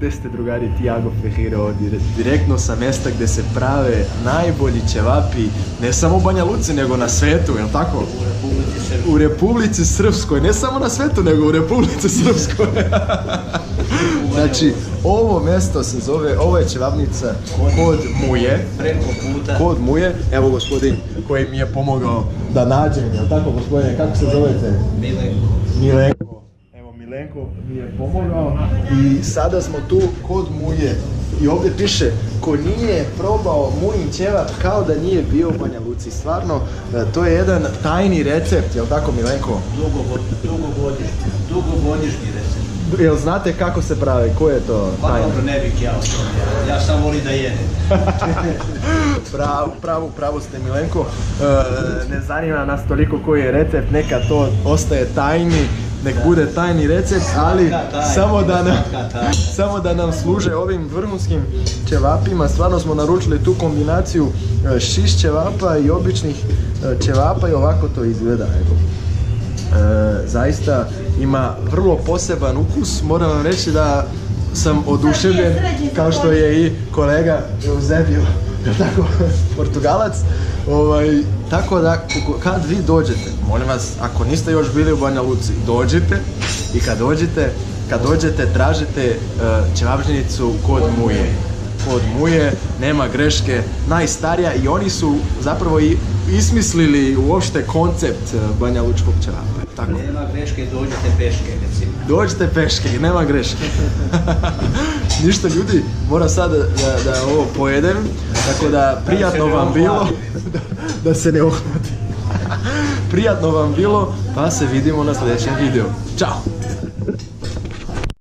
Gde ste drugari? Tiago Ferreira, direktno sa mjesta gdje se prave najbolji ćevapi, ne samo u Banja Luci, nego na svetu, jel tako? U Republici Srpskoj, ne samo na svetu, nego u Republici Srpskoj. Znači, ovo mjesto se zove, ovo je ćevapnica Kod Muje. Preko puta. Kod Muje, evo gospodin koji mi je pomogao da nađem, jel tako gospodine, kako se zovete? Milenko. Milenko. Milenko mi je pomogao i sada smo tu kod Muje i ovdje piše ko nije probao Mujin ćevap kao da nije bio u Banja Luci. Stvarno, to je jedan tajni recept, jel tako Milenko? Dugogodišnji recept. Jel znate kako se pravi? Ko je to tajni? Pa dobro, ne bih ja o tome. Ja sam volim da jedem. Pravo ste Milenko. Ne zanima nas toliko koji je recept, neka to ostaje tajni. Nek bude tajni recept, ali samo da nam služe ovim vrhunskim ćevapima. Stvarno smo naručili tu kombinaciju šiš ćevapa i običnih ćevapa i ovako to izgleda. Zaista ima vrlo poseban ukus. Moram vam reći da sam oduševljen, kao što je i kolega Eusebio, tako, Portugalac. Tako da, kad vi dođete, molim vas, ako niste još bili u Banja Luci, dođite i kad dođete, tražite ćevapnicu Kod Muje. Kod Muje, nema greške, najstarija i oni su zapravo i ismislili uopšte koncept Banja Lučkog ćevapa. Tako. Nema greške, dođete peške, recimo. Dođite peške i nema greške. Ništa ljudi, moram sad da ovo pojedem, tako da prijatno vam bilo, da se ne ohvati. Prijatno vam bilo, pa se vidimo na sljedećem videu. Ćao!